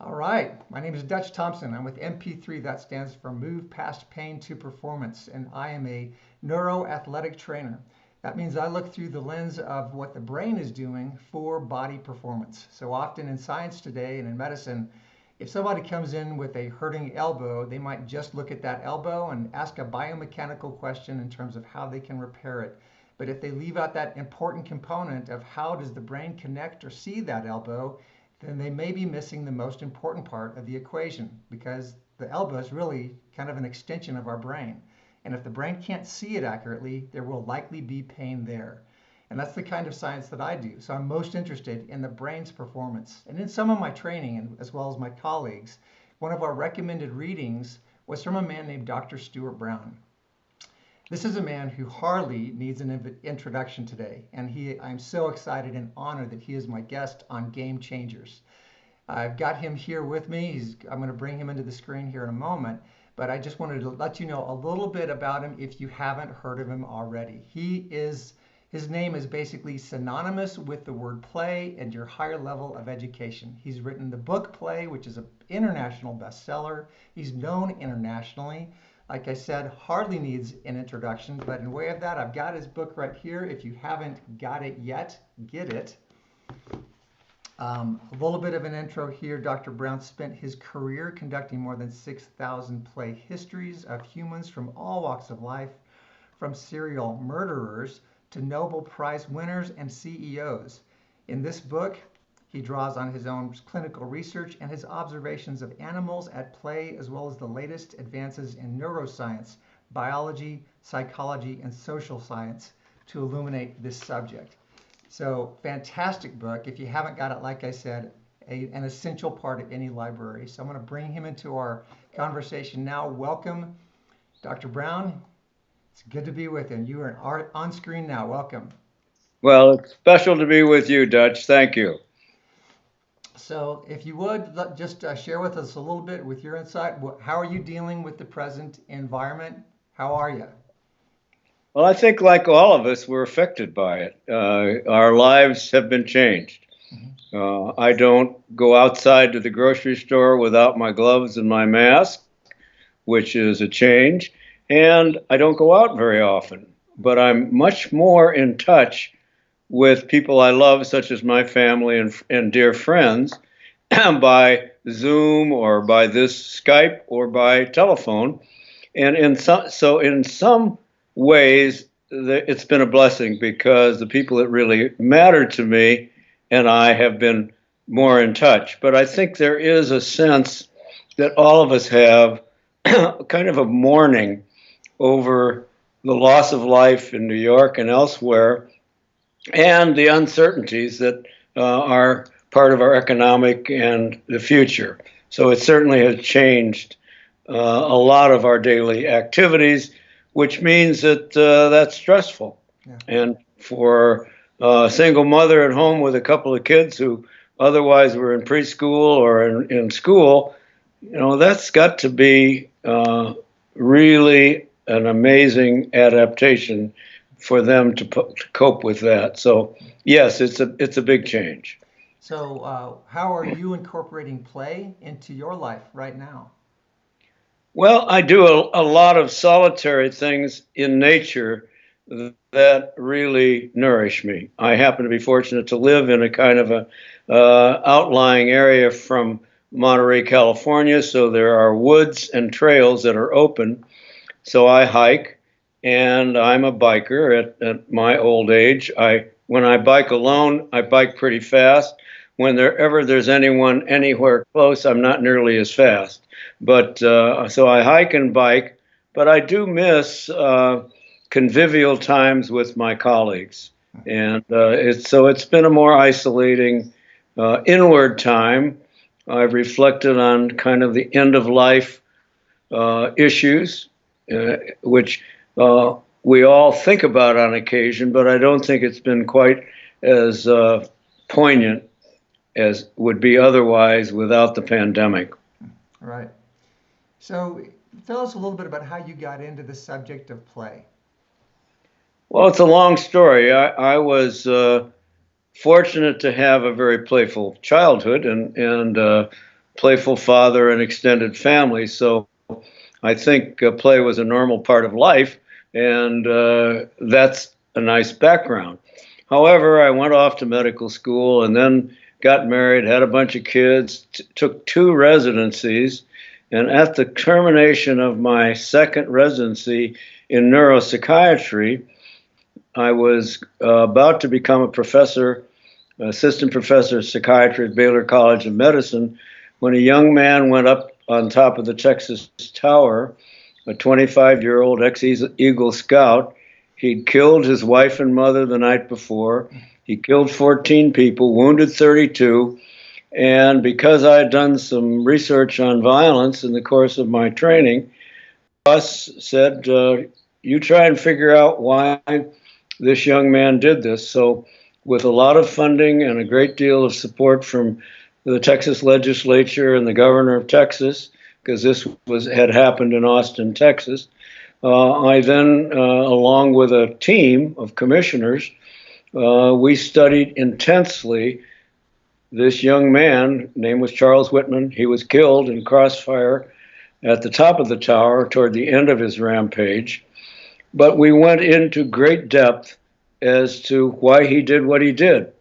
All right, my name is Dutch Thompson. I'm with MP3, that stands for Move Past Pain to Performance, and I am a neuroathletic trainer. That means I look through the lens of what the brain is doing for body performance. So often in science today and in medicine, if somebody comes in with a hurting elbow, they might just look at that elbow and ask a biomechanical question in terms of how they can repair it. But if they leave out that important component of how does the brain connect or see that elbow, then they may be missing the most important part of the equation because the elbow is really kind of an extension of our brain. And if the brain can't see it accurately, there will likely be pain there. And that's the kind of science that I do. So I'm most interested in the brain's performance. And in some of my training, and as well as my colleagues, one of our recommended readings was from a man named Dr. Stuart Brown. This is a man who hardly needs an introduction today, and I'm so excited and honored that he is my guest on Game Changers. I've got him here with me. I'm going to bring him into the screen here in a moment, but I just wanted to let you know a little bit about him if you haven't heard of him already. His name is basically synonymous with the word play and your higher level of education. He's written the book Play, which is an international bestseller. He's known internationally. Like I said, hardly needs an introduction, but in way of that, I've got his book right here. If you haven't got it yet, get it. A little bit of an intro here. Dr. Brown spent his career conducting more than 6,000 play histories of humans from all walks of life, from serial murderers to Nobel Prize winners and CEOs. In this book, he draws on his own clinical research and his observations of animals at play, as well as the latest advances in neuroscience, biology, psychology, and social science to illuminate this subject. So, fantastic book. If you haven't got it, like I said, an essential part of any library. So I'm going to bring him into our conversation now. Welcome, Dr. Brown. It's good to be with you. You are on screen now. Welcome. Well, it's special to be with you, Dutch. Thank you. So if you would, just share with us a little bit with your insight. How are you dealing with the present environment? How are you? Well, I think like all of us, we're affected by it. Our lives have been changed. I don't go outside to the grocery store without my gloves and my mask, which is a change. And I don't go out very often, but I'm much more in touch with people I love, such as my family and dear friends, by Zoom or by this Skype or by telephone. And in some ways, it's been a blessing because the people that really matter to me and I have been more in touch. But I think there is a sense that all of us have kind of a mourning over the loss of life in New York and elsewhere, and the uncertainties that are part of our economic and the future. So it certainly has changed a lot of our daily activities, which means that that's stressful. Yeah. And for a single mother at home with a couple of kids who otherwise were in preschool or in school, that's got to be really an amazing adaptation for them to cope with that. So yes, it's a big change. So how are you incorporating play into your life right now? Well, I do a lot of solitary things in nature that really nourish me. I happen to be fortunate to live in a kind of a outlying area from Monterey, California, so there are woods and trails that are open. So I hike, and I'm a biker at my old age. When I bike alone, I bike pretty fast. Whenever there's anyone anywhere close, I'm not nearly as fast. But so I hike and bike, but I do miss convivial times with my colleagues, and it's been a more isolating, inward time. I've reflected on kind of the end of life issues, which we all think about on occasion, but I don't think it's been quite as poignant as would be otherwise without the pandemic. Right. So tell us a little bit about how you got into the subject of play. Well, it's a long story. I was fortunate to have a very playful childhood, and playful father and extended family. So I think play was a normal part of life, and that's a nice background. However, I went off to medical school and then got married, had a bunch of kids, took 2 residencies, and at the termination of my second residency in neuropsychiatry, I was about to become a professor, assistant professor of psychiatry at Baylor College of Medicine, when a young man went up on top of the Texas Tower, a 25-year-old ex-Eagle Scout. He'd killed his wife and mother the night before. He killed 14 people, wounded 32. And because I had done some research on violence in the course of my training, boss said, you try and figure out why this young man did this. So with a lot of funding and a great deal of support from the Texas legislature and the governor of Texas, because this had happened in Austin, Texas, I then, along with a team of commissioners, we studied intensely this young man. Name was Charles Whitman. He was killed in crossfire at the top of the tower toward the end of his rampage. But we went into great depth as to why he did what he did.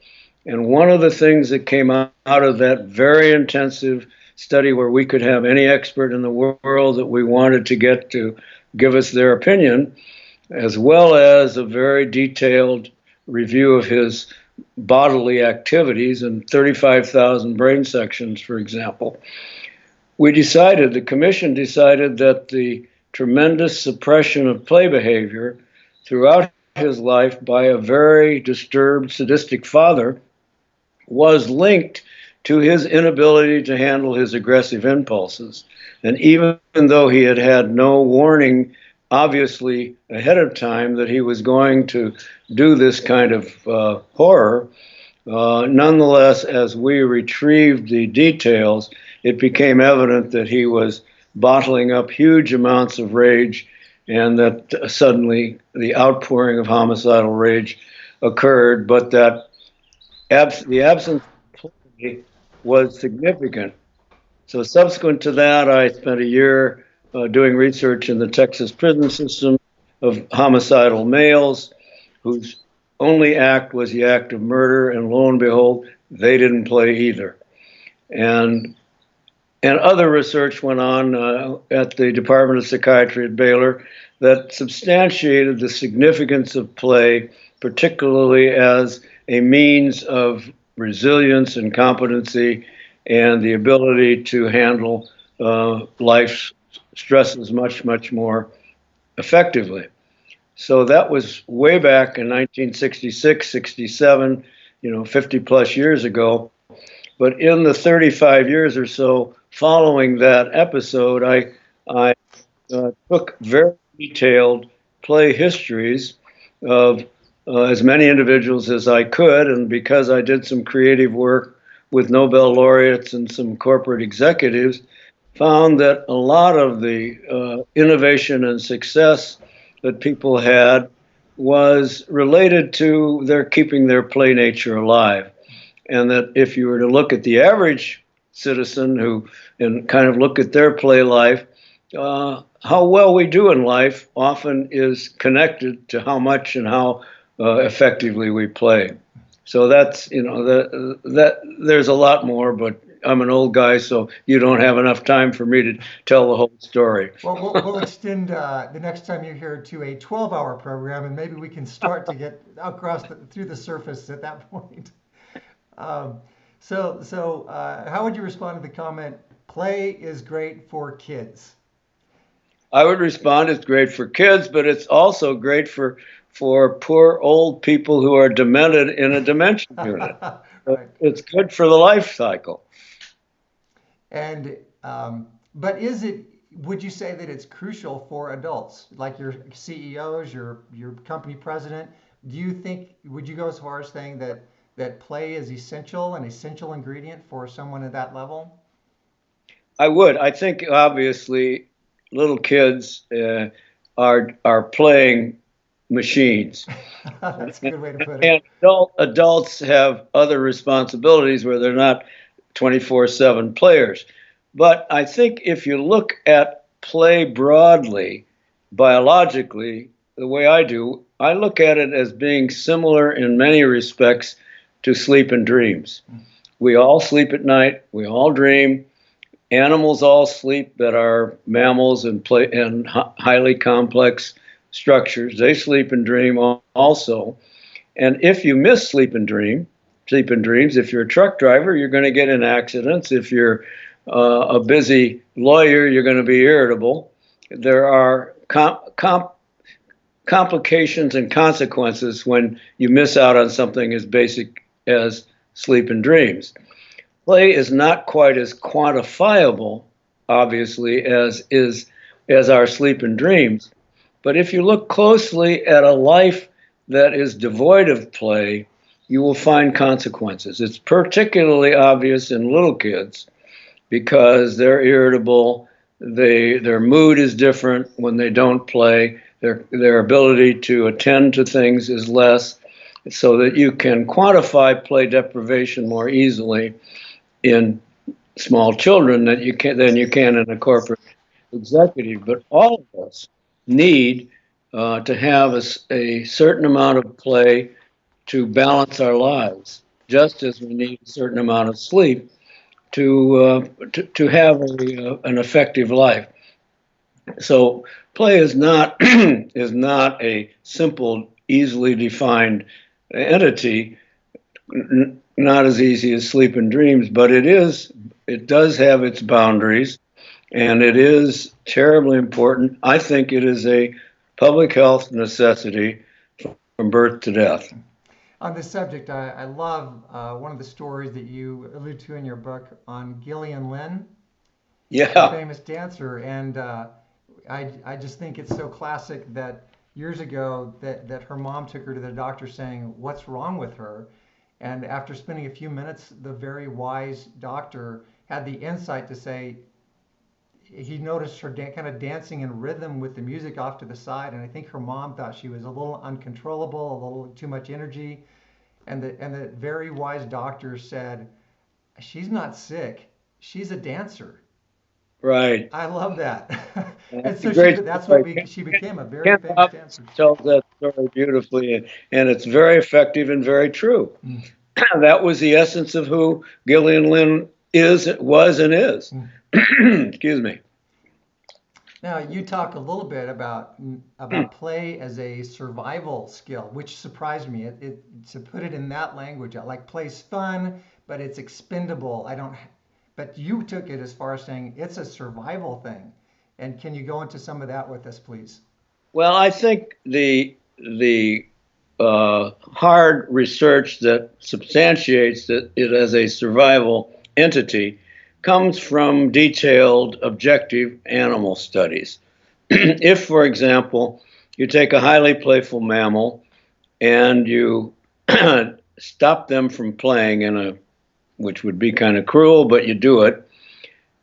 And one of the things that came out of that very intensive study, where we could have any expert in the world that we wanted to get to give us their opinion, as well as a very detailed review of his bodily activities and 35,000 brain sections, for example, the commission decided that the tremendous suppression of play behavior throughout his life by a very disturbed, sadistic father was linked to his inability to handle his aggressive impulses. And even though he had had no warning, obviously, ahead of time that he was going to do this kind of horror, nonetheless, as we retrieved the details, it became evident that he was bottling up huge amounts of rage, and that suddenly the outpouring of homicidal rage occurred, but that the absence of play was significant. So subsequent to that, I spent a year doing research in the Texas prison system of homicidal males whose only act was the act of murder, and lo and behold, they didn't play either. And other research went on at the Department of Psychiatry at Baylor that substantiated the significance of play, particularly as a means of resilience and competency and the ability to handle life's stresses much, much more effectively. So that was way back in 1966, 67, 50 plus years ago. But in the 35 years or so following that episode, I took very detailed play histories of as many individuals as I could. And because I did some creative work with Nobel laureates and some corporate executives, found that a lot of the innovation and success that people had was related to their keeping their play nature alive. And that if you were to look at the average citizen and kind of look at their play life, how well we do in life often is connected to how much and how effectively we play. So that's, there's a lot more, but I'm an old guy, so you don't have enough time for me to tell the whole story. Well, we'll extend the next time you're here to a 12-hour program, and maybe we can start to get through the surface at that point. So how would you respond to the comment, play is great for kids? I would respond, it's great for kids, but it's also great for poor old people who are demented in a dementia unit. Right. It's good for the life cycle. And but would you say that it's crucial for adults, like your CEOs, your company president? Would you go as far as saying that play is an essential ingredient for someone at that level? I would. I think obviously little kids are playing machines. That's a good way to put it. And adults have other responsibilities where they're not 24/7 players. But I think if you look at play broadly, biologically, the way I do, I look at it as being similar in many respects to sleep and dreams. We all sleep at night, we all dream. Animals all sleep that are mammals and play and highly complex structures. They sleep and dream also. And if you miss sleep and dreams, if you're a truck driver, you're going to get in accidents. If you're a busy lawyer, you're going to be irritable. There are complications and consequences when you miss out on something as basic as sleep and dreams. Play is not quite as quantifiable, obviously, as our sleep and dreams. But if you look closely at a life that is devoid of play, you will find consequences. It's particularly obvious in little kids because they're irritable. Their mood is different when they don't play. Their ability to attend to things is less, so that you can quantify play deprivation more easily in small children than you can in a corporate executive. But all of us need to have a certain amount of play to balance our lives, just as we need a certain amount of sleep to have an effective life. So play is not is not a simple, easily defined entity, not as easy as sleep and dreams, but it does have its boundaries, and it is terribly important. I think it is a public health necessity from birth to death. On this subject, I love one of the stories that you allude to in your book on Gillian Lynn, the Yeah, famous dancer. And I just think it's so classic that years ago that her mom took her to the doctor saying, "What's wrong with her?" And after spending a few minutes, the very wise doctor had the insight to say he noticed her kind of dancing in rhythm with the music off to the side. And I think her mom thought she was a little uncontrollable, a little too much energy. And the very wise doctor said, "She's not sick. She's a dancer." right. I love that. And That's a so great that's what story. she became a very Ken famous Robbins dancer. tells that story beautifully, and it's very effective and very true. Mm, That was the essence of who Gillian Lynn was, and is. mm. Excuse me. Now you talk a little bit about play as a survival skill, which surprised me. To put it in that language, I like play's fun, but it's expendable. I don't. But you took it as far as saying it's a survival thing. And can you go into some of that with us, please? Well, I think the hard research that substantiates that it as a survival entity comes from detailed, objective animal studies. If, for example, you take a highly playful mammal and you stop them from playing which would be kind of cruel, but you do it,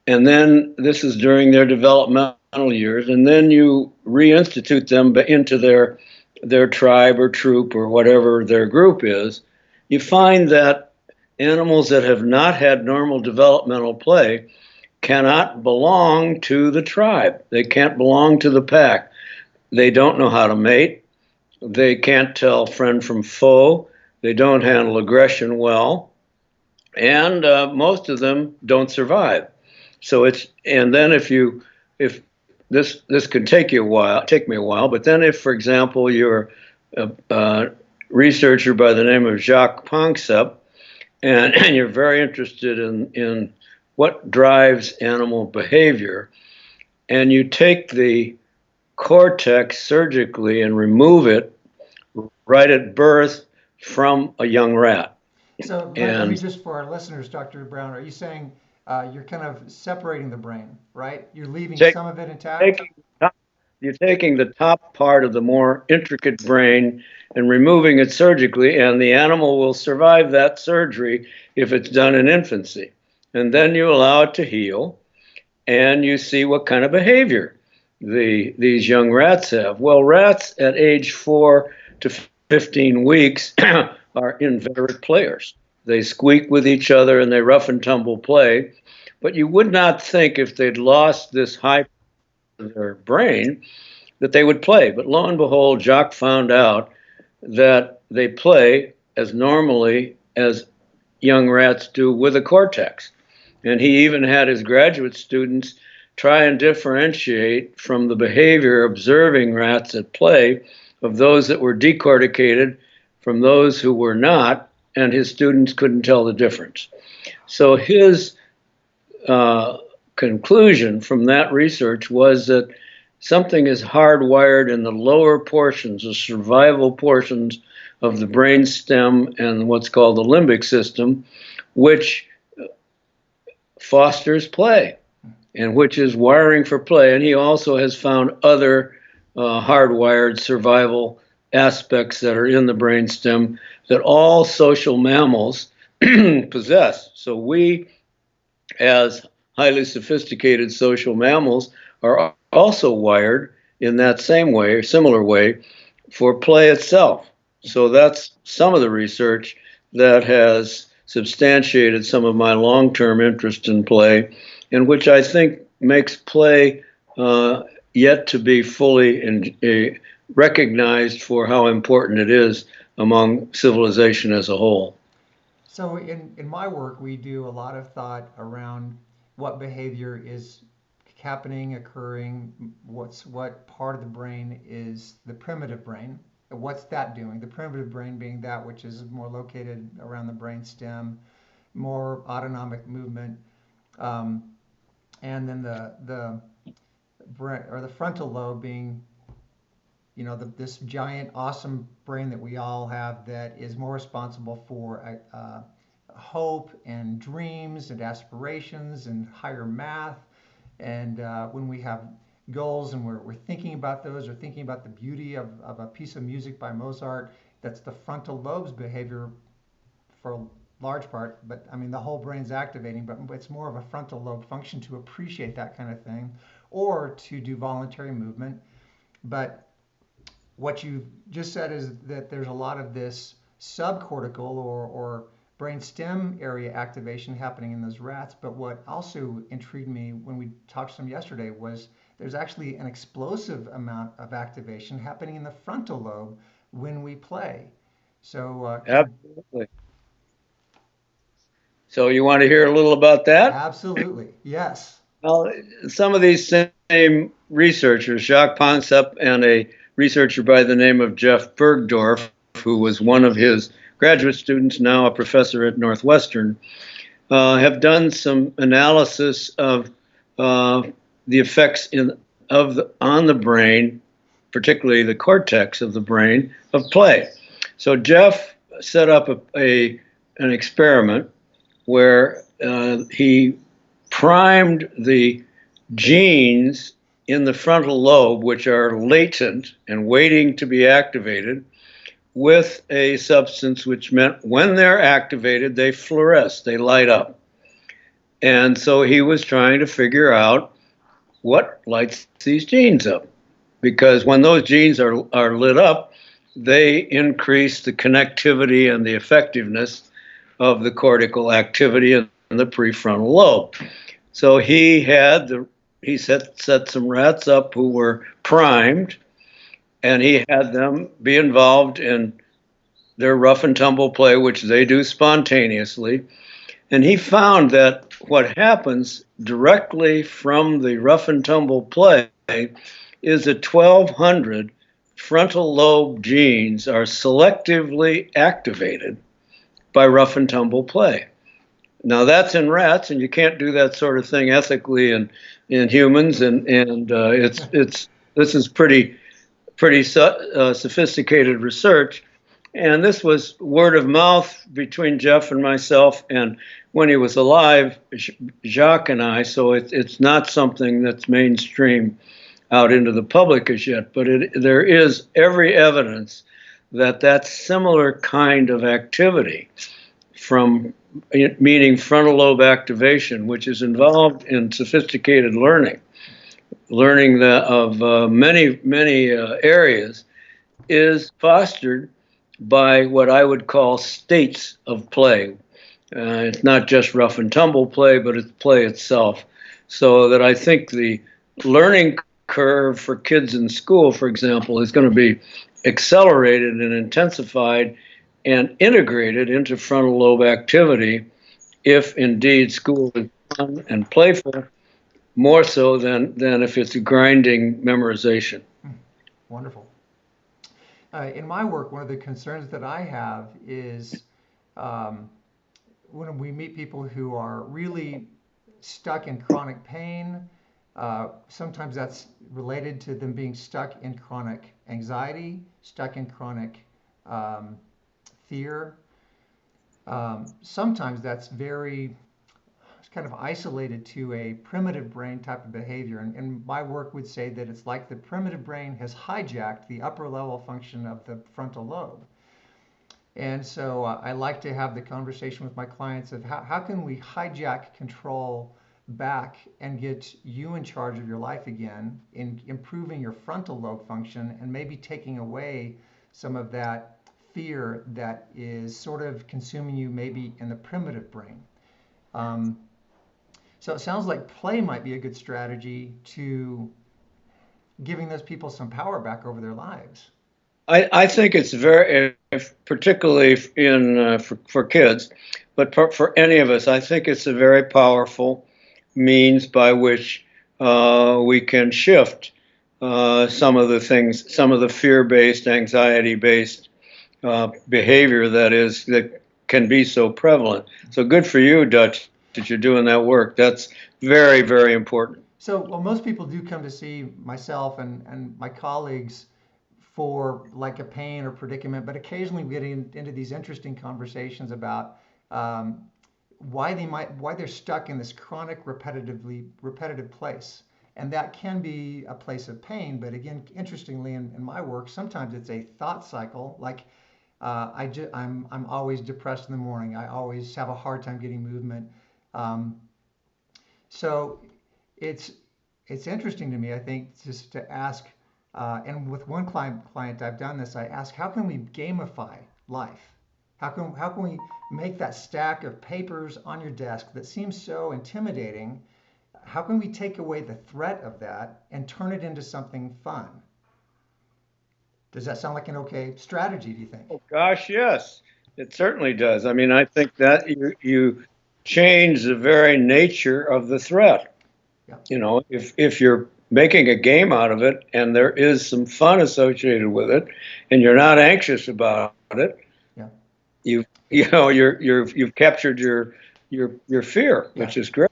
and then this is during their developmental years, and then you reinstitute them into their tribe or troop or whatever their group is, you find that animals that have not had normal developmental play cannot belong to the tribe. They can't belong to the pack. They don't know how to mate. They can't tell friend from foe. They don't handle aggression well. And most of them don't survive. So and then if this could take me a while, but then if, for example, you're a researcher by the name of Jacques Panksepp, and you're very interested in what drives animal behavior, and you take the cortex surgically and remove it right at birth from a young rat. So let me And just, for our listeners, Dr. Brown, are you saying you're kind of separating the brain, right? You're leaving take, some of it intact? taking you're taking the top part of the more intricate brain and removing it surgically, and the animal will survive that surgery if it's done in infancy. And then you allow it to heal, and you see what kind of behavior these young rats have. Well, rats at age 4 to 15 weeks are inveterate players. They squeak with each other and they rough and tumble play. But you would not think if they'd lost this high part of their brain that they would play. But lo and behold, Jacques found out that they play as normally as young rats do with a cortex. And he even had his graduate students try and differentiate from the behavior observing rats at play of those that were decorticated from those who were not, and his students couldn't tell the difference. So his conclusion from that research was that something is hardwired in the lower portions, the survival portions of the brain stem and what's called the limbic system, which fosters play and which is wiring for play. And he also has found other hardwired survival aspects that are in the brain stem that all social mammals possess. So we, as highly sophisticated social mammals, are also wired in that same way or similar way for play itself. So that's some of the research that has substantiated some of my long-term interest in play, and which I think makes play yet to be fully recognized for how important it is among civilization as a whole. So in my work, we do a lot of thought around what behavior is happening, occurring, what part of the brain is the primitive brain, what's that doing? The primitive brain being that which is more located around the brain stem, more autonomic movement, and then the frontal lobe being, this giant, awesome brain that we all have that is more responsible for hope and dreams and aspirations and higher math. And when we have goals and we're thinking about those or thinking about the beauty of a piece of music by Mozart, that's the frontal lobe's behavior for a large part. But I mean, the whole brain's activating, but it's more of a frontal lobe function to appreciate that kind of thing or to do voluntary movement. But what you just said is that there's a lot of this subcortical or brain stem area activation happening in those rats. But what also intrigued me when we talked to them yesterday was there's actually an explosive amount of activation happening in the frontal lobe when we play. So Absolutely. So you want to hear a little about that? absolutely, yes. Well, some of these same researchers, Jacques Pansep and a researcher by the name of Jeff Bergdorf, who was one of his graduate students, now a professor at Northwestern, have done some analysis of the effects on the brain, particularly the cortex of the brain, of play. So Jeff set up an experiment where he primed the genes in the frontal lobe, which are latent and waiting to be activated, with a substance which meant when they're activated, they fluoresce, they light up. And so he was trying to figure out what lights these genes up. Because when those genes are lit up, they increase the connectivity and the effectiveness of the cortical activity in the prefrontal lobe. So he set some rats up who were primed, and he had them be involved in their rough and tumble play, which they do spontaneously. And he found that what happens directly from the rough and tumble play is that 1,200 frontal lobe genes are selectively activated by rough and tumble play. Now that's in rats, and you can't do that sort of thing ethically in humans, and this is pretty sophisticated research, and this was word of mouth between Jeff and myself, and when he was alive, Jacques and I. So it's not something that's mainstream out into the public as yet, but there is every evidence that similar kind of activity meaning frontal lobe activation, which is involved in sophisticated learning of many areas, is fostered by what I would call states of play, It's not just rough and tumble play, but it's play itself. So that I think the learning curve for kids in school, for example, is going to be accelerated and intensified and integrated into frontal lobe activity if indeed school is fun and playful, more so than if it's a grinding memorization. Wonderful. In my work, one of the concerns that I have is um, when we meet people who are really stuck in chronic pain, sometimes that's related to them being stuck in chronic anxiety, stuck in chronic um, fear. Sometimes that's very it's kind of isolated to a primitive brain type of behavior. And my work would say that it's like the primitive brain has hijacked the upper level function of the frontal lobe. And so I like to have the conversation with my clients of how can we hijack control back and get you in charge of your life again in improving your frontal lobe function and maybe taking away some of that fear that is sort of consuming you maybe in the primitive brain. Um, so it sounds like play might be a good strategy to giving those people some power back over their lives. I think it's very, particularly for kids, but for any of us, I think it's a very powerful means by which we can shift some of the things, some of the fear-based, anxiety-based behavior that can be so prevalent. So good for you, Dutch, that you're doing that work. That's very, very important. So, well, most people do come to see myself and my colleagues for like a pain or predicament, but occasionally we get into these interesting conversations about um, why they're stuck in this chronic repetitive place, and that can be a place of pain. But again, interestingly, in my work, sometimes it's a thought cycle. Like I'm always depressed in the morning. I always have a hard time getting movement. Um, so it's it's interesting to me, I think, just to ask, and with one client I've done this. I ask, how can we gamify life? How can we make that stack of papers on your desk that seems so intimidating? How can we take away the threat of that and turn it into something fun? Does that sound like an okay strategy, do you think? Oh gosh, yes, it certainly does. I mean, I think that you change the very nature of the threat. Yeah, You know, if you're making a game out of it and there is some fun associated with it, and you're not anxious about it, yeah, you've captured your fear, yeah. which is great.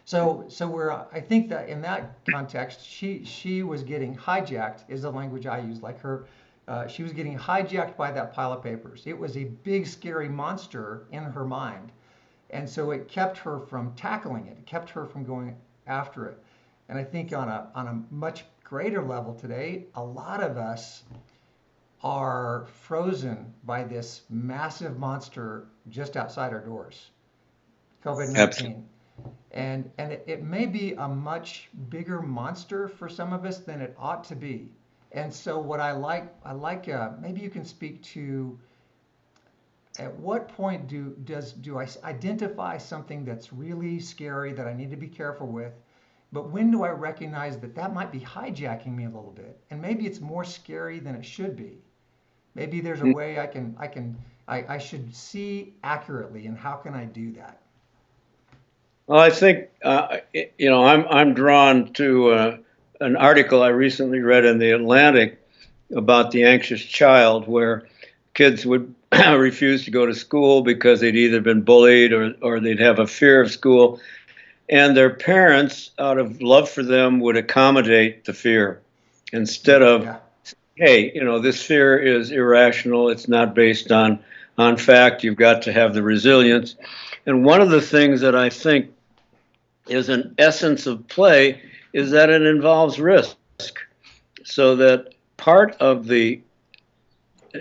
So we're I think that in that context, she was getting hijacked is the language I use. Like her, she was getting hijacked by that pile of papers. It was a big scary monster in her mind, and so it kept her from tackling it. It kept her from going after it. And I think on a much greater level today, a lot of us are frozen by this massive monster just outside our doors, Absolutely. COVID-19. And it may be a much bigger monster for some of us than it ought to be. And so what I like maybe you can speak to at what point do I identify something that's really scary that I need to be careful with, but when do I recognize that that might be hijacking me a little bit, and maybe it's more scary than it should be. Maybe there's a way I should see accurately, and how can I do that? Well, I think I'm drawn to an article I recently read in the Atlantic about the anxious child, where kids would refuse to go to school because they'd either been bullied or they'd have a fear of school, and their parents, out of love for them, would accommodate the fear instead of, Yeah. hey, this fear is irrational. It's not based on fact. You've got to have the resilience. And one of the things that I think is an essence of play is that it involves risk. So that part of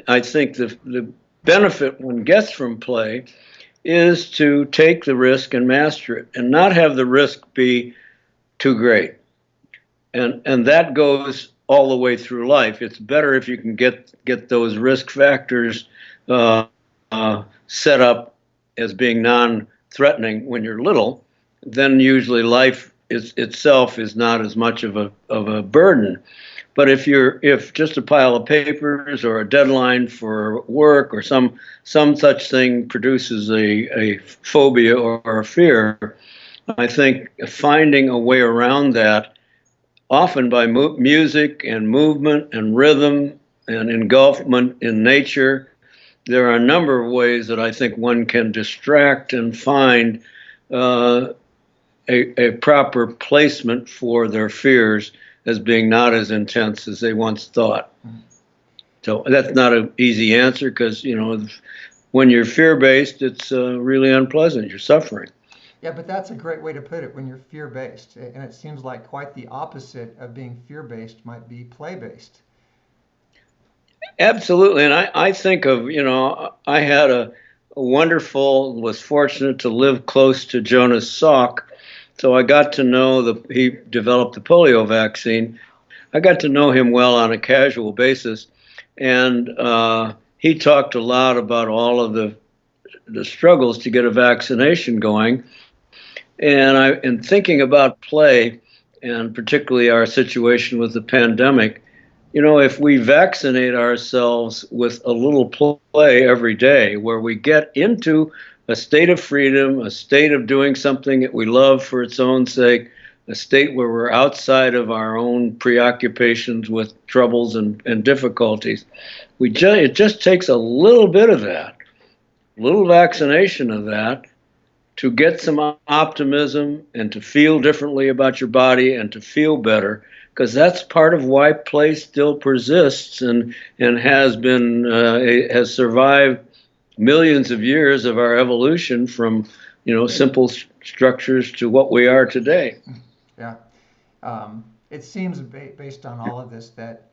I think the benefit one gets from play is to take the risk and master it and not have the risk be too great. And that goes all the way through life. It's better if you can get those risk factors set up as being non-threatening when you're little, then usually life itself is not as much of a burden. But if just a pile of papers or a deadline for work or some such thing produces a phobia or a fear, I think finding a way around that, often by music and movement and rhythm and engulfment in nature, there are a number of ways that I think one can distract and find uh, a proper placement for their fears as being not as intense as they once thought. So that's not an easy answer because, when you're fear-based, it's really unpleasant. You're suffering. Yeah, but that's a great way to put it when you're fear-based. And it seems like quite the opposite of being fear-based might be play-based. Absolutely. And I think of, I had was fortunate to live close to Jonas Salk. So I got to know he developed the polio vaccine. I got to know him well on a casual basis. And he talked a lot about all of the struggles to get a vaccination going. And in thinking about play, and particularly our situation with the pandemic, if we vaccinate ourselves with a little play every day where we get into a state of freedom, a state of doing something that we love for its own sake, a state where we're outside of our own preoccupations with troubles and difficulties, it just takes a little bit of that, little vaccination of that, to get some optimism and to feel differently about your body and to feel better, because that's part of why play still persists and has survived millions of years of our evolution from simple structures to what we are today. Yeah. It seems based on all of this that,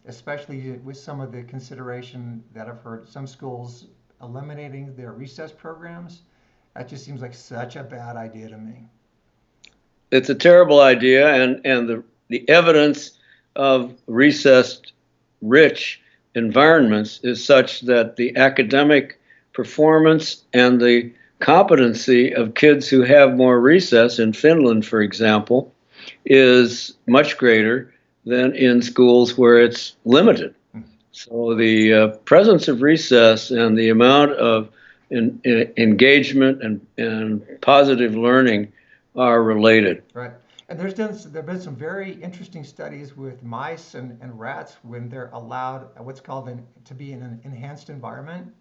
especially with some of the consideration that I've heard, some schools eliminating their recess programs, that just seems like such a bad idea to me. It's a terrible idea, and the evidence of recessed rich environments is such that the academic performance and the competency of kids who have more recess in Finland, for example, is much greater than in schools where it's limited. So the presence of recess and the amount of engagement and positive learning are related. Right. And there've been some very interesting studies with mice and rats when they're allowed what's called to be in an enhanced environment,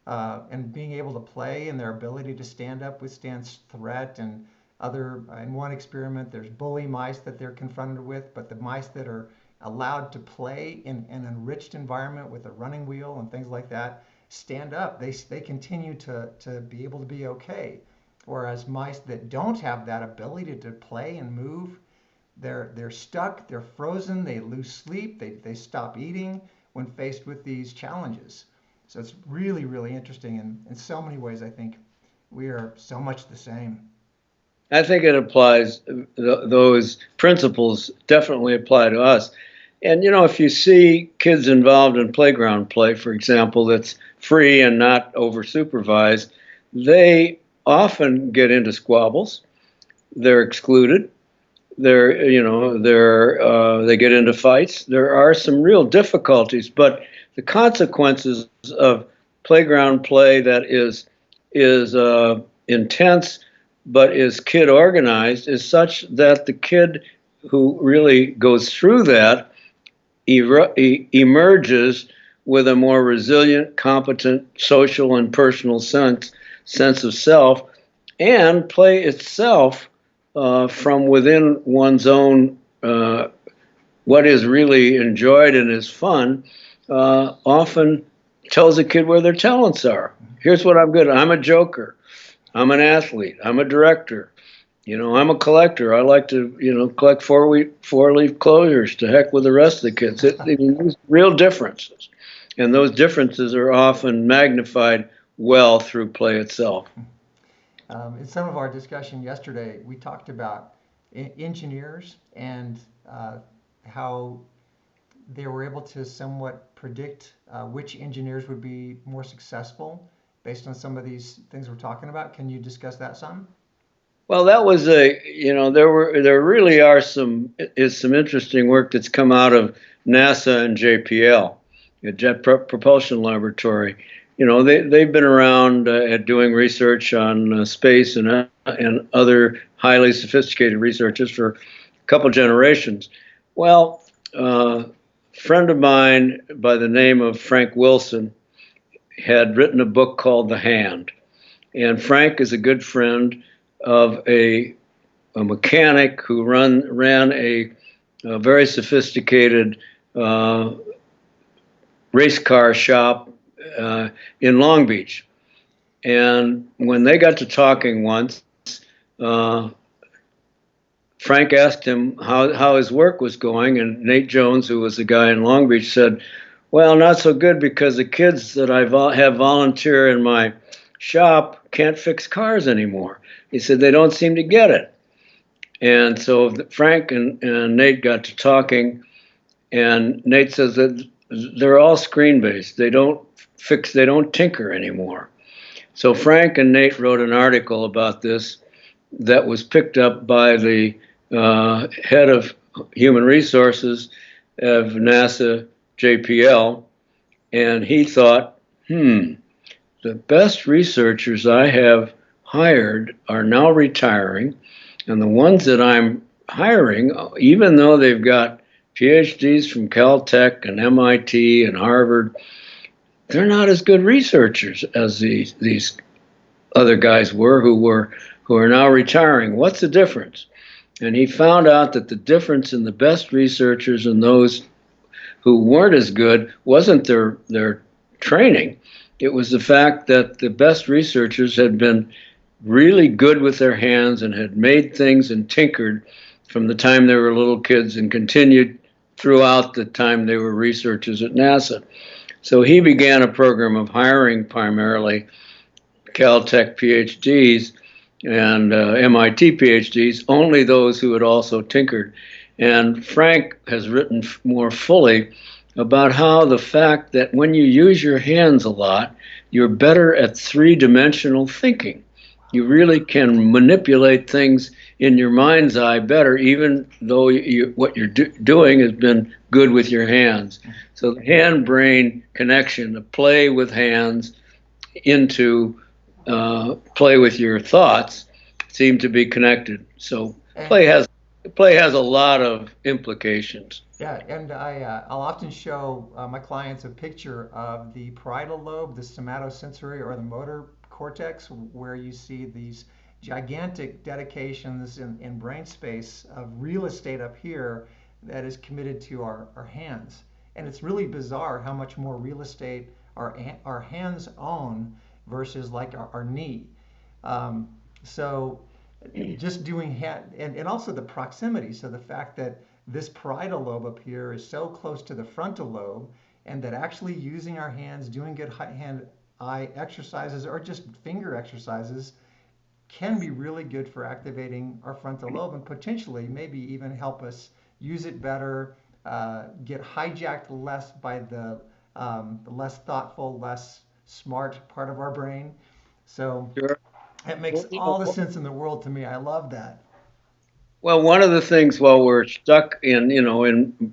and being able to play and their ability to stand up, withstand threat and other. In one experiment, there's bully mice that they're confronted with, but the mice that are allowed to play in an enriched environment with a running wheel and things like that stand up. They continue to be able to be okay. Whereas mice that don't have that ability to play and move, they're stuck, they're frozen, they lose sleep, they stop eating when faced with these challenges. So it's really, really interesting. And in so many ways, I think we are so much the same. I think it applies, those principles definitely apply to us. And, if you see kids involved in playground play, for example, that's free and not over supervised, they often get into squabbles. They're excluded. They get into fights. There are some real difficulties, but the consequences of playground play that is intense but is kid organized is such that the kid who really goes through that emerges with a more resilient, competent social and personal sense of self, and play itself from within one's own, what is really enjoyed and is fun, often tells a kid where their talents are. Here's what I'm good at. I'm a joker. I'm an athlete. I'm a director. I'm a collector. I like to, collect four-leaf closures. To heck with the rest of the kids. There's real differences. And those differences are often magnified well through play itself. In some of our discussion yesterday, we talked about engineers and how they were able to somewhat predict which engineers would be more successful based on some of these things we're talking about. Can you discuss that some? Well, that was there really are some interesting work that's come out of NASA and JPL, Propulsion Laboratory. They've been around at doing research on space and other highly sophisticated researches for a couple generations. Well, a friend of mine by the name of Frank Wilson had written a book called The Hand, and Frank is a good friend of a mechanic who ran a very sophisticated race car shop in Long Beach. And when they got to talking once, uh, Frank asked him how his work was going, and Nate Jones, who was the guy in Long Beach, said, "Well, not so good because the kids that have volunteer in my shop can't fix cars anymore." He said they don't seem to get it. And so Frank and Nate got to talking, and Nate says that they're all screen based. They don't tinker anymore. So Frank and Nate wrote an article about this that was picked up by the head of human resources of NASA JPL, and he thought, the best researchers I have hired are now retiring, and the ones that I'm hiring, even though they've got PhDs from Caltech and MIT and Harvard, they're not as good researchers as these other guys who are now retiring. What's the difference? And he found out that the difference in the best researchers and those who weren't as good wasn't their training. It was the fact that the best researchers had been really good with their hands and had made things and tinkered from the time they were little kids and continued throughout the time they were researchers at NASA. So he began a program of hiring primarily Caltech PhDs and MIT PhDs, only those who had also tinkered. And Frank has written more fully about how the fact that when you use your hands a lot, you're better at three-dimensional thinking. You really can manipulate things in your mind's eye better, even though what you're doing has been good with your hands. So the hand-brain connection, the play with hands into play with your thoughts, seem to be connected. So play has a lot of implications. Yeah, and I'll often show my clients a picture of the parietal lobe, the somatosensory or the motor cortex, where you see these gigantic dedications in brain space of real estate up here that is committed to our hands. And it's really bizarre how much more real estate our hands own versus like our knee. So just doing hand, and also the proximity. So the fact that this parietal lobe up here is so close to the frontal lobe, and that actually using our hands, doing good hand-eye exercises or just finger exercises can be really good for activating our frontal lobe and potentially maybe even help us use it better, get hijacked less by the less thoughtful, less smart part of our brain. So Sure. it makes all the sense in the world to me. I love that. Well, one of the things while we're stuck in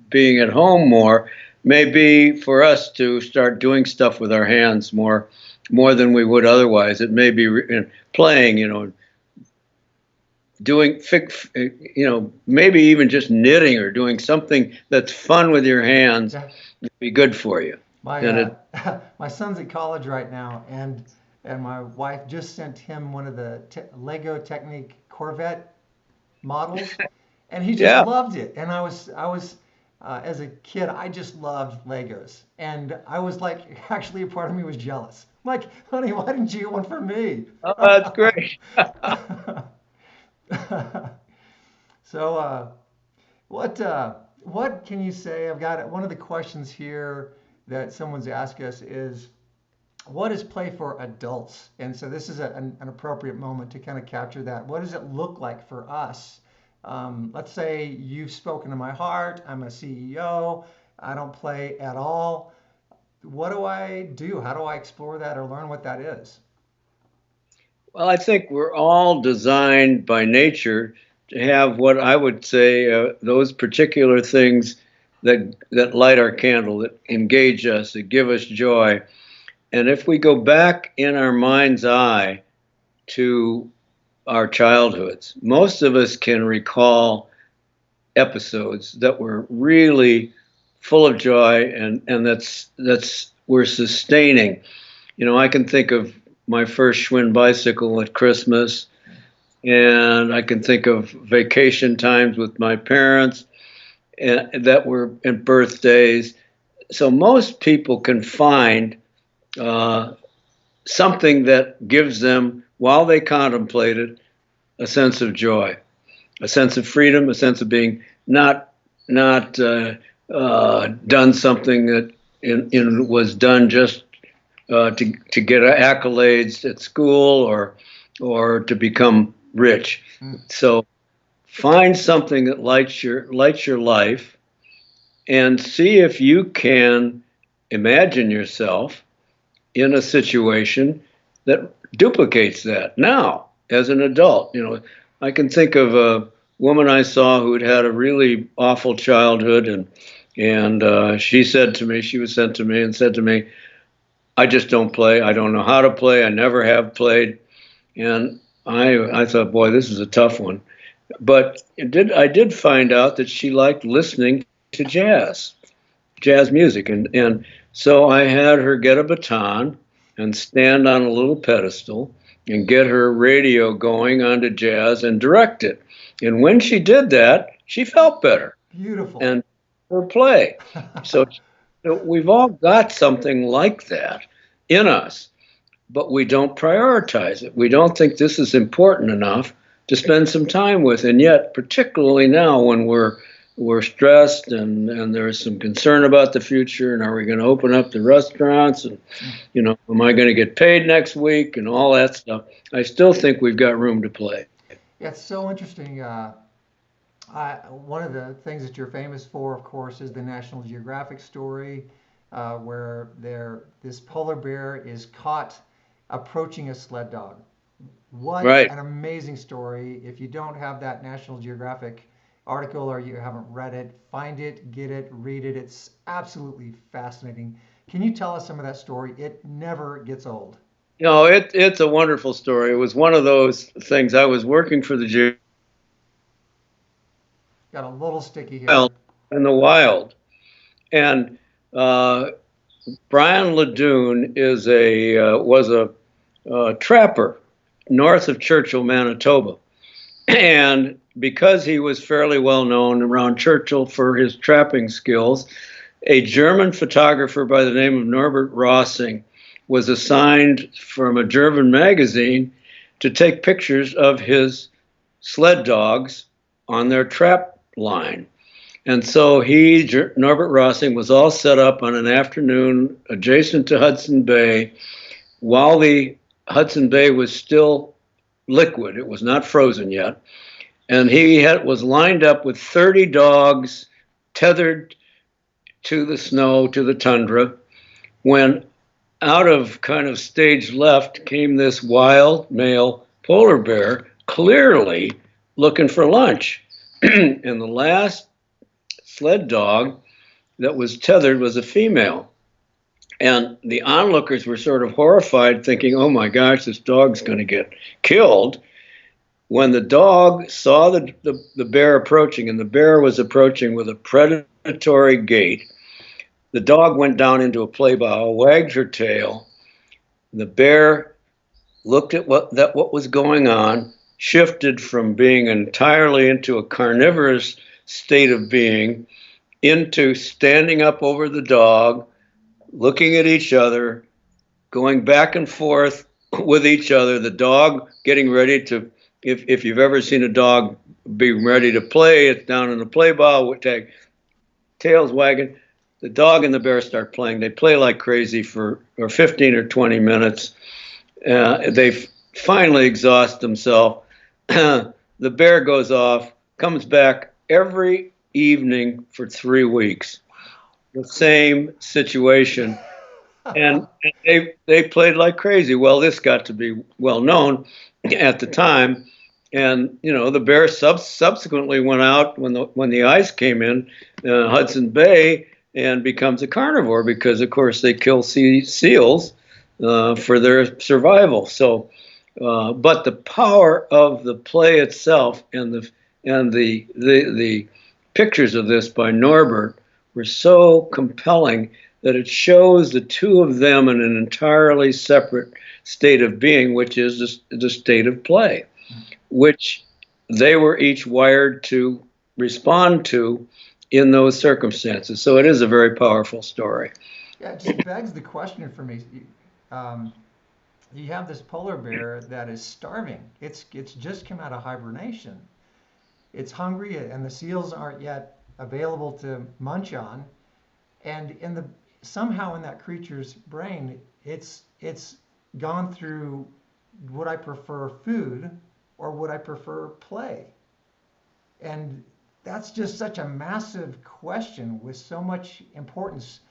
being at home more, may be for us to start doing stuff with our hands more than we would otherwise. It may be playing, doing, maybe even just knitting or doing something that's fun with your hands Yeah. would be good for you. My son's at college right now, and my wife just sent him one of the Lego Technique Corvette models, and he just Yeah. loved it. And I was as a kid, I just loved Legos, and I was like, actually, a part of me was jealous. I'm like, honey, why didn't you get one for me? Oh, that's great. So, what can you say? I've got one of the questions here that someone's asked us is, what is play for adults? And so this is an appropriate moment to kind of capture that. What does it look like for us? Let's say you've spoken to my heart. I'm a CEO. I don't play at all. What do I do? How do I explore that or learn what that is? Well, I think we're all designed by nature to have what I would say those particular things that light our candle, that engage us, that give us joy. And if we go back in our mind's eye to our childhoods, most of us can recall episodes that were really full of joy and that's were sustaining. You know, I can think of my first Schwinn bicycle at Christmas, and I can think of vacation times with my parents and that were and birthdays. So most people can find uh, something that gives them, while they contemplate it, a sense of joy, a sense of freedom, a sense of being not done something that was done just to get accolades at school or to become rich. So find something that lights your life, and see if you can imagine yourself in a situation that duplicates that now as an adult. You know, I can think of a woman I saw who had a really awful childhood, and she said to me, she was sent to me and said to me, I just don't play. I don't know how to play. I never have played. And I thought, boy, this is a tough one. But I did find out that she liked listening to jazz music. And so I had her get a baton and stand on a little pedestal and get her radio going onto jazz and direct it. And when she did that, she felt better. Beautiful. And her play. So we've all got something like that in us, but we don't prioritize it. We don't think this is important enough to spend some time with. And yet, particularly now when we're stressed and there's some concern about the future, and are we going to open up the restaurants, and am I going to get paid next week, and all that stuff, I still think we've got room to play. Yeah, it's so interesting. One of the things that you're famous for, of course, is the National Geographic story, where this polar bear is caught approaching a sled dog. What Right. an amazing story. If you don't have that National Geographic article or you haven't read it, find it, get it, read it. It's absolutely fascinating. Can you tell us some of that story? It never gets old. No, it's a wonderful story. It was one of those things. I was working for the Got a little sticky here. wild in the wild, and Brian Ledoux was a trapper north of Churchill, Manitoba, and because he was fairly well known around Churchill for his trapping skills, a German photographer by the name of Norbert Rossing was assigned from a German magazine to take pictures of his sled dogs on their trap line. And so Norbert Rossing, was all set up on an afternoon adjacent to Hudson Bay while the Hudson Bay was still liquid. It was not frozen yet. And he was lined up with 30 dogs tethered to the snow, to the tundra, when out of kind of stage left came this wild male polar bear, clearly looking for lunch. And the last sled dog that was tethered was a female. And the onlookers were sort of horrified, thinking, oh my gosh, this dog's going to get killed. When the dog saw the bear approaching, and the bear was approaching with a predatory gait, the dog went down into a play bow, wagged her tail. The bear looked at what was going on, shifted from being entirely into a carnivorous state of being into standing up over the dog, looking at each other, going back and forth with each other, the dog getting ready to, if you've ever seen a dog be ready to play, it's down in the play bow, tails wagging. The dog and the bear start playing. They play like crazy for 15 or 20 minutes. They finally exhaust themselves. The bear goes off, comes back every evening for 3 weeks. The same situation. and they played like crazy. Well, this got to be well known at the time, and the bear subsequently went out when the ice came in Hudson Bay and becomes a carnivore because, of course, they kill seals for their survival. So, but the power of the play itself and the pictures of this by Norbert were so compelling that it shows the two of them in an entirely separate state of being, which is the state of play, which they were each wired to respond to in those circumstances. So it is a very powerful story. Yeah, it just begs the question for me. Um, you have this polar bear that is starving. It's just come out of hibernation. It's hungry, and the seals aren't yet available to munch on. And somehow in that creature's brain, it's gone through, would I prefer food or would I prefer play? And that's just such a massive question with so much importance.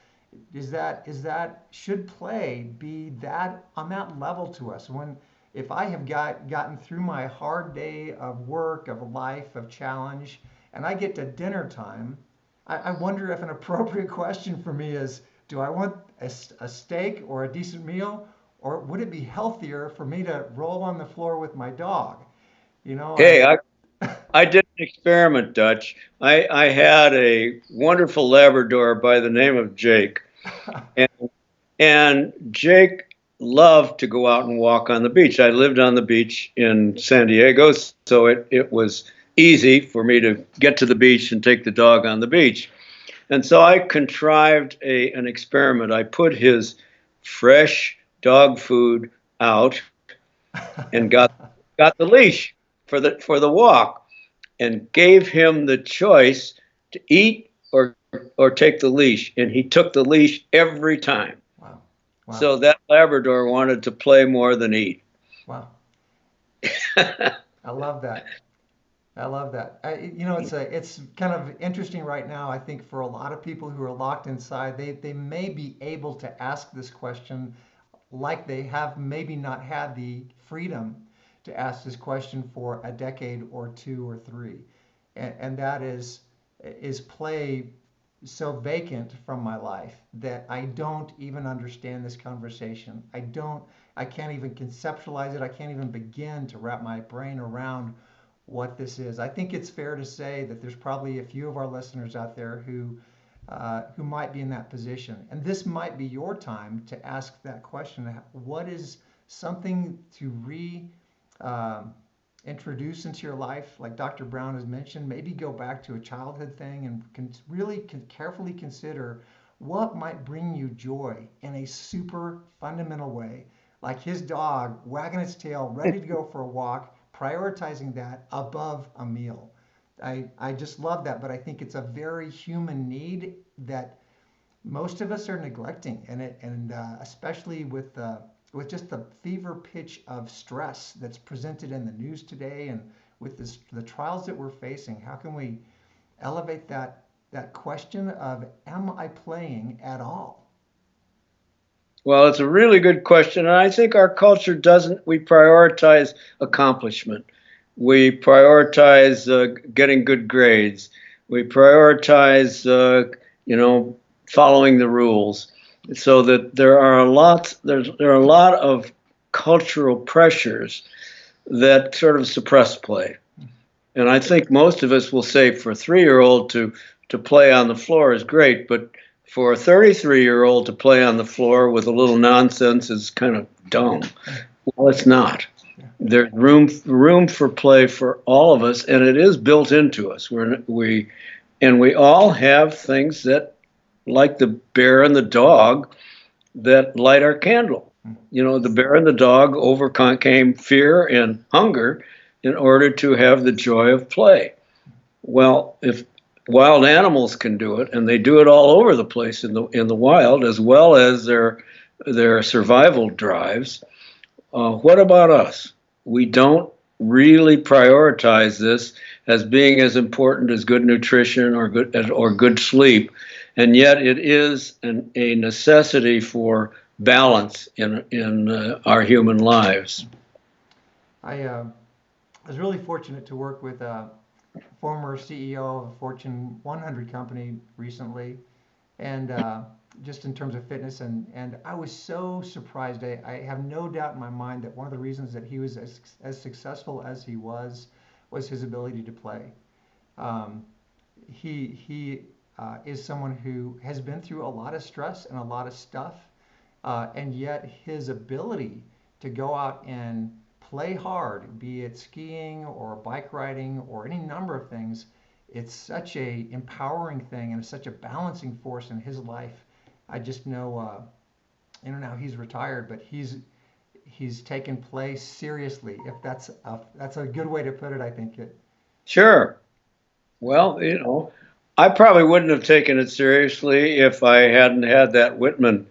Is that should play be that on that level to us? When if I have gotten through my hard day of work, of life, of challenge, and I get to dinner time, I wonder if an appropriate question for me is, do I want a steak or a decent meal, or would it be healthier for me to roll on the floor with my dog? You know, Hey, I did an experiment, Dutch. I had a wonderful Labrador by the name of Jake, and, and Jake loved to go out and walk on the beach. I lived on the beach in San Diego, so it was easy for me to get to the beach and take the dog on the beach. And so I contrived an experiment. I put his fresh dog food out and got the leash for the walk and gave him the choice to eat or take the leash, and he took the leash every time. wow, wow, So that Labrador wanted to play more than eat. wow. I love that. I love that. It's kind of interesting right now. I think for a lot of people who are locked inside, they may be able to ask this question like they have maybe not had the freedom to ask this question for a decade or two or three, and that is play so vacant from my life that I don't even understand this conversation. I can't even conceptualize it. I can't even begin to wrap my brain around what this is. I think it's fair to say that there's probably a few of our listeners out there who might be in that position, and this might be your time to ask that question: what is something to uh, introduce into your life, like Dr. Brown has mentioned? Maybe go back to a childhood thing and really carefully consider what might bring you joy in a super fundamental way, like his dog wagging its tail, ready to go for a walk, prioritizing that above a meal. I just love that, but I think it's a very human need that most of us are neglecting, and especially with just the fever pitch of stress that's presented in the news today, and with the trials that we're facing. How can we elevate that question of, am I playing at all? Well, it's a really good question, and I think our culture doesn't. We prioritize accomplishment. We prioritize getting good grades. We prioritize, following the rules. So that there are a lot of cultural pressures that sort of suppress play. And I think most of us will say for a 3-year-old to play on the floor is great, but for a 33-year-old to play on the floor with a little nonsense is kind of dumb. Well, it's not. There's room for play for all of us, and it is built into us. We all have things that, like the bear and the dog, that light our candle. The bear and the dog overcame fear and hunger in order to have the joy of play. Well, if wild animals can do it, and they do it all over the place in the wild, as well as their survival drives, what about us? We don't really prioritize this as being as important as good nutrition or good sleep, and yet it is a necessity for balance in our human lives. I was really fortunate to work with a former CEO of a Fortune 100 company recently, and just in terms of fitness, and I was so surprised. I have no doubt in my mind that one of the reasons that he was as successful as he was his ability to play. Um, he is someone who has been through a lot of stress and a lot of stuff, and yet his ability to go out and play hard, be it skiing or bike riding or any number of things, it's such a empowering thing and it's such a balancing force in his life. I just know, now he's retired, but he's taken play seriously. If that's a good way to put it, I think it. Sure. Well, I probably wouldn't have taken it seriously if I hadn't had that Whitman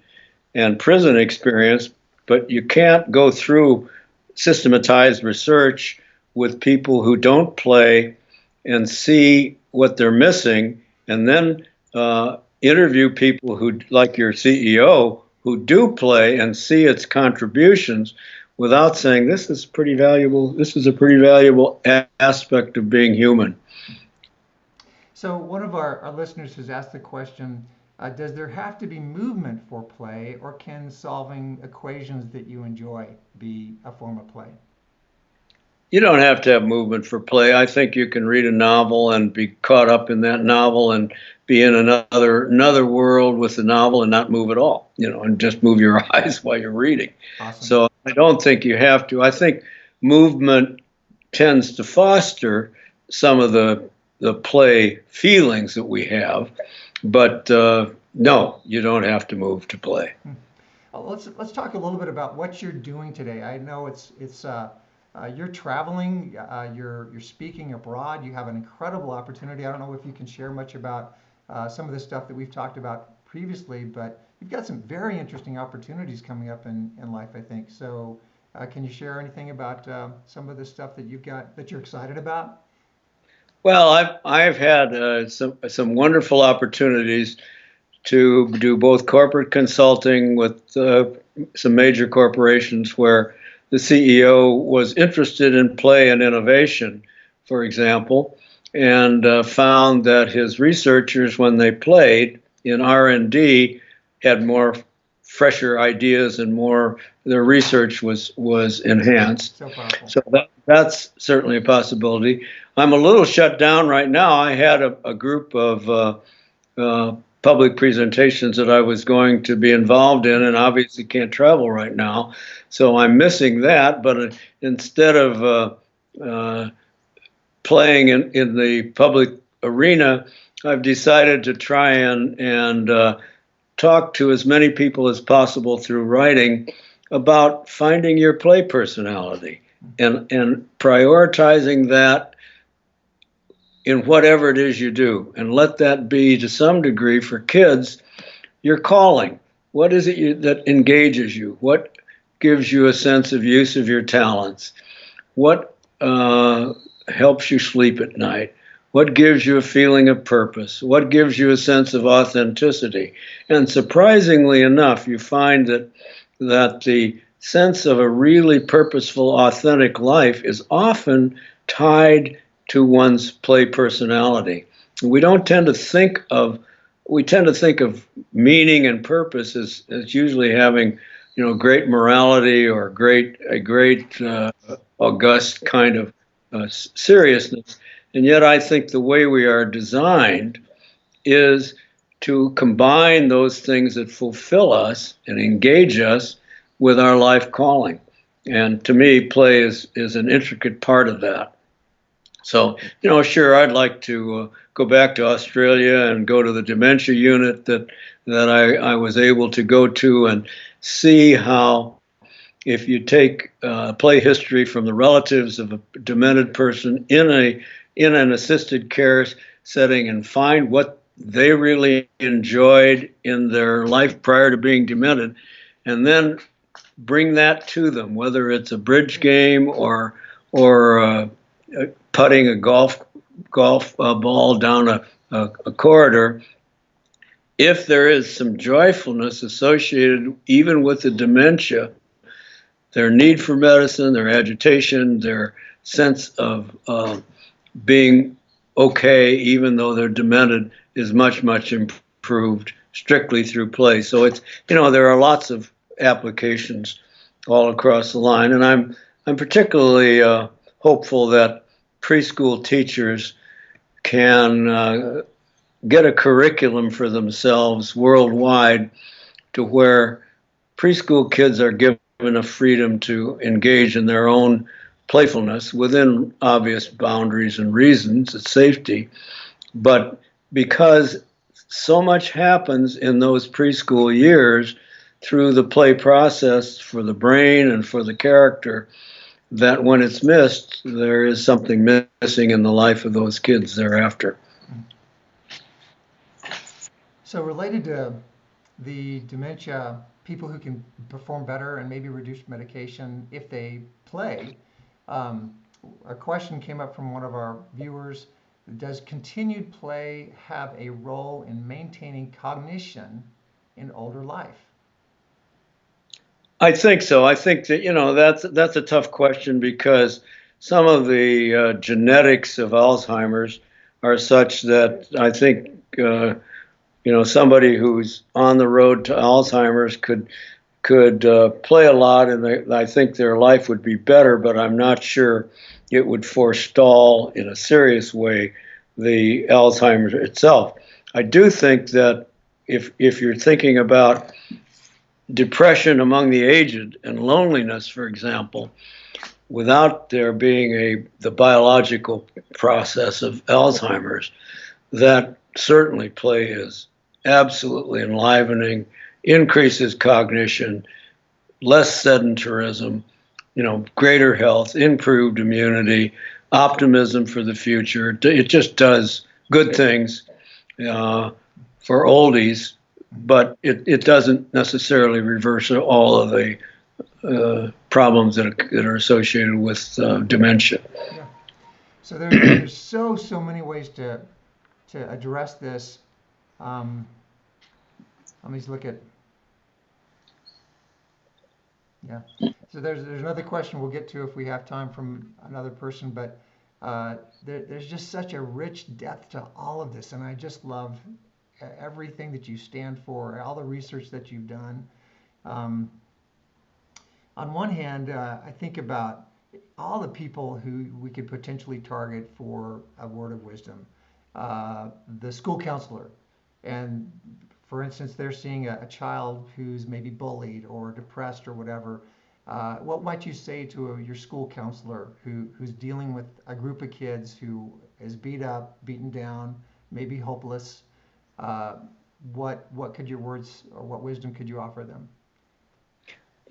and prison experience, but you can't go through systematized research with people who don't play and see what they're missing, and then interview people who, like your CEO, who do play and see its contributions without saying this is pretty valuable. This is a pretty valuable aspect of being human. So one of our listeners has asked the question, does there have to be movement for play, or can solving equations that you enjoy be a form of play? You don't have to have movement for play. I think you can read a novel and be caught up in that novel and be in another world with the novel and not move at all, and just move your eyes while you're reading. Awesome. So I don't think you have to. I think movement tends to foster some of the play feelings that we have, but no, you don't have to move to play. Let's talk a little bit about what you're doing today. I know it's you're traveling, you're speaking abroad. You have an incredible opportunity. I don't know if you can share much about some of the stuff that we've talked about previously, but you've got some very interesting opportunities coming up in life, I think. So can you share anything about some of the stuff that you've got that you're excited about? Well, I've had some wonderful opportunities to do both corporate consulting with some major corporations where the CEO was interested in play and innovation, for example, and found that his researchers, when they played in R&D, had more fresher ideas and more their research was enhanced. So powerful. So that's certainly a possibility. I'm a little shut down right now. I had a group of public presentations that I was going to be involved in, and obviously can't travel right now, so I'm missing that. But instead of playing in the public arena, I've decided to try and talk to as many people as possible through writing about finding your play personality and prioritizing that in whatever it is you do, and let that be, to some degree, for kids, your calling. What is it that engages you? What gives you a sense of use of your talents? What helps you sleep at night? What gives you a feeling of purpose? What gives you a sense of authenticity? And surprisingly enough, you find that the sense of a really purposeful, authentic life is often tied to one's play personality. We tend to think of meaning and purpose as usually having, great morality or a great august kind of seriousness. And yet I think the way we are designed is to combine those things that fulfill us and engage us with our life calling. And to me, play is an intricate part of that. So, sure, I'd like to go back to Australia and go to the dementia unit that I was able to go to and see how, if you take play history from the relatives of a demented person in an assisted care setting and find what they really enjoyed in their life prior to being demented, and then bring that to them, whether it's a bridge game or putting a golf ball down a corridor. if there is some joyfulness associated even with the dementia, their need for medicine, their agitation, their sense of being okay, even though they're demented, is much, much improved strictly through play. So it's, there are lots of applications all across the line, and I'm particularly hopeful that preschool teachers can get a curriculum for themselves worldwide to where preschool kids are given a freedom to engage in their own playfulness within obvious boundaries and reasons of safety. But because so much happens in those preschool years through the play process for the brain and for the character, that when it's missed, there is something missing in the life of those kids thereafter. So related to the dementia, people who can perform better and maybe reduce medication if they play, a question came up from one of our viewers. Does continued play have a role in maintaining cognition in older life? I think so. I think that, that's a tough question because some of the genetics of Alzheimer's are such that I think somebody who's on the road to Alzheimer's could play a lot, and I think their life would be better. But I'm not sure it would forestall in a serious way the Alzheimer's itself. I do think that if you're thinking about depression among the aged and loneliness, for example, without there being the biological process of Alzheimer's, that certainly play is absolutely enlivening, increases cognition, less sedentarism, greater health, improved immunity, optimism for the future. It just does good things for oldies, but it doesn't necessarily reverse all of the problems that are associated with dementia. Yeah. So there's so many ways to address this. Let me just look at. Yeah. So there's another question we'll get to if we have time from another person, but there's just such a rich depth to all of this, and I just love everything that you stand for, all the research that you've done. On one hand, I think about all the people who we could potentially target for a word of wisdom. The school counselor, and for instance, they're seeing a child who's maybe bullied or depressed or whatever. What might you say to your school counselor who's dealing with a group of kids who is beat up, beaten down, maybe hopeless? What could your words or what wisdom could you offer them?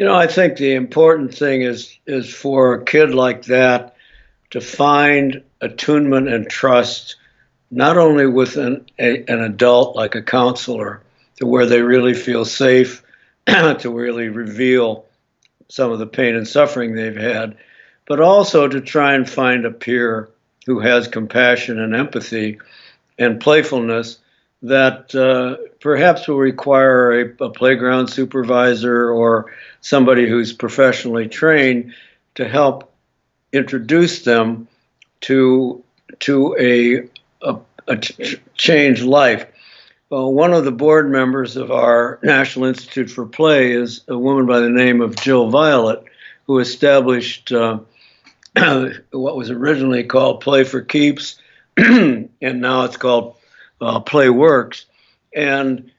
I think the important thing is for a kid like that to find attunement and trust, not only with an adult like a counselor, to where they really feel safe to really reveal some of the pain and suffering they've had, but also to try and find a peer who has compassion and empathy and playfulness that perhaps will require a playground supervisor or somebody who's professionally trained to help introduce them to a changed life. Well, one of the board members of our National Institute for Play is a woman by the name of Jill Violet, who established what was originally called Play for Keeps, and now it's called Play Works. And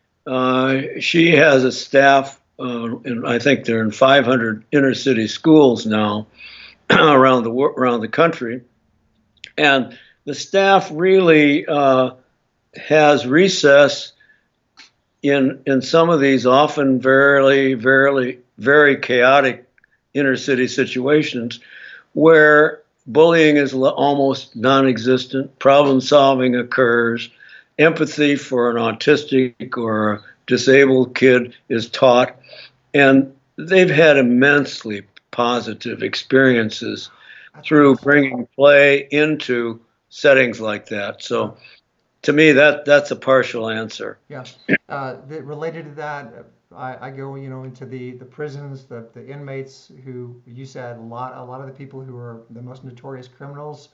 she has a staff, and I think they're in 500 inner city schools now around the country. And the staff really has recess in some of these often very, very, very chaotic inner city situations where bullying is almost non-existent, problem solving occurs, empathy for an autistic or a disabled kid is taught, and they've had immensely positive experiences through bringing play into settings like that. So To me, that's a partial answer. Yeah. Related to that, I go, into the prisons, the inmates who you said a lot of the people who are the most notorious criminals,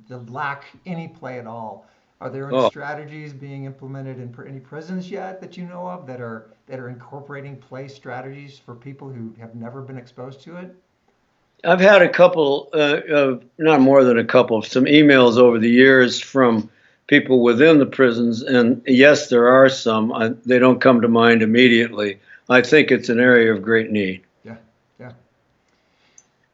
they lack any play at all. Are there any Oh, strategies being implemented in any prisons yet that you know of that are incorporating play strategies for people who have never been exposed to it? I've had a couple, not more than a couple, some emails over the years from people within the prisons, and yes, there are some. They don't come to mind immediately. I think it's an area of great need. Yeah, yeah.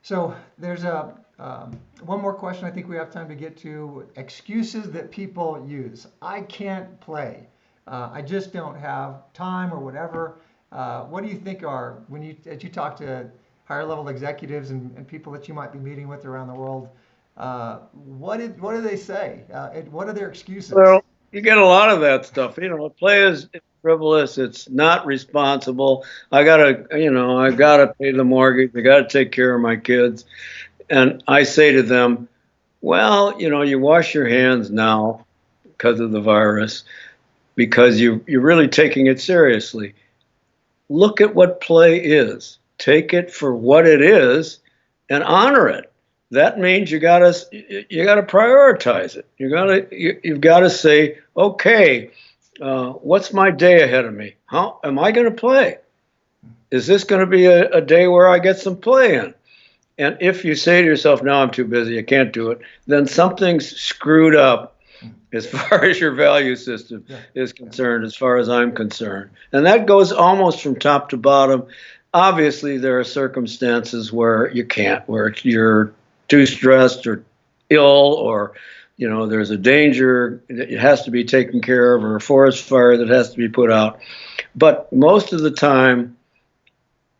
So there's one more question I think we have time to get to. Excuses that people use. I can't play. I just don't have time or whatever. What do you think are, as you talk to higher level executives and people that you might be meeting with around the world, what do they say? What are their excuses? Well, you get a lot of that stuff. Play is frivolous. It's not responsible. I gotta pay the mortgage. I gotta take care of my kids. And I say to them, well, you wash your hands now because of the virus, because you're really taking it seriously. Look at what play is. Take it for what it is and honor it. That means you gotta prioritize it. You've got to say, okay, what's my day ahead of me? How am I going to play? Is this going to be a day where I get some play in? And if you say to yourself, no, I'm too busy, I can't do it, then something's screwed up as far as your value system Yeah, is yeah, concerned, as far as I'm concerned. And that goes almost from top to bottom. Obviously, there are circumstances where you can't, where you're too stressed or ill, or there's a danger that it has to be taken care of, or a forest fire that has to be put out. But most of the time,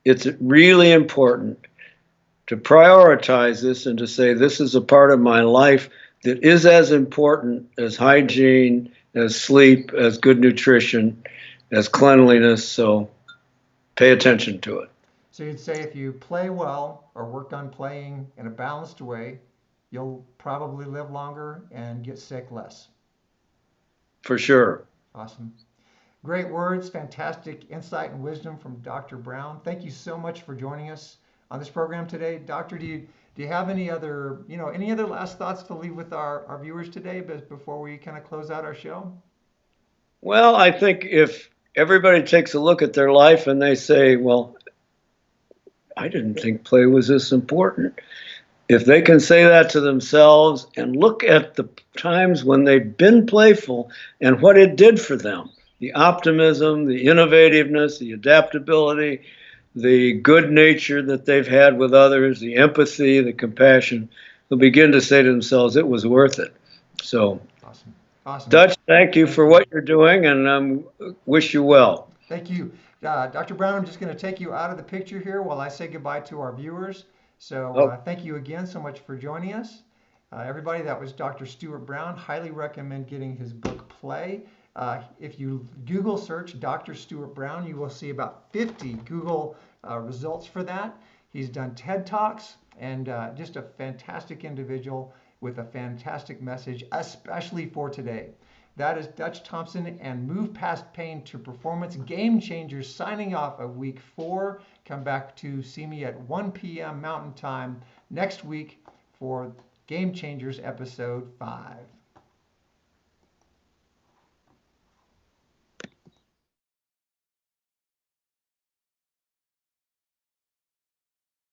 it's really important to prioritize this and to say this is a part of my life that is as important as hygiene, as sleep, as good nutrition, as cleanliness. So pay attention to it. So you'd say if you play well or work on playing in a balanced way, you'll probably live longer and get sick less. For sure. Awesome. Great words, fantastic insight and wisdom from Dr. Brown. Thank you so much for joining us on this program today. Doctor, do you have any other last thoughts to leave with our viewers today before we kind of close out our show? Well, I think if everybody takes a look at their life and they say, well, I didn't think play was this important. If they can say that to themselves and look at the times when they've been playful and what it did for them, the optimism, the innovativeness, the adaptability, the good nature that they've had with others, the empathy, the compassion, they'll begin to say to themselves, it was worth it. So, Awesome. Awesome. Dutch, thank you Thank for you. what you're doing, and wish you well. Thank you. Dr. Brown, I'm just going to take you out of the picture here while I say goodbye to our viewers. So Oh, thank you again so much for joining us. Everybody, that was Dr. Stuart Brown. Highly recommend getting his book Play. If you Google search Dr. Stuart Brown, you will see about 50 Google results for that. He's done TED Talks and just a fantastic individual with a fantastic message, especially for today. That is Dutch Thompson and Move Past Pain to Performance Game Changers signing off of week 4. Come back to see me at 1 p.m. Mountain Time next week for Game Changers episode 5.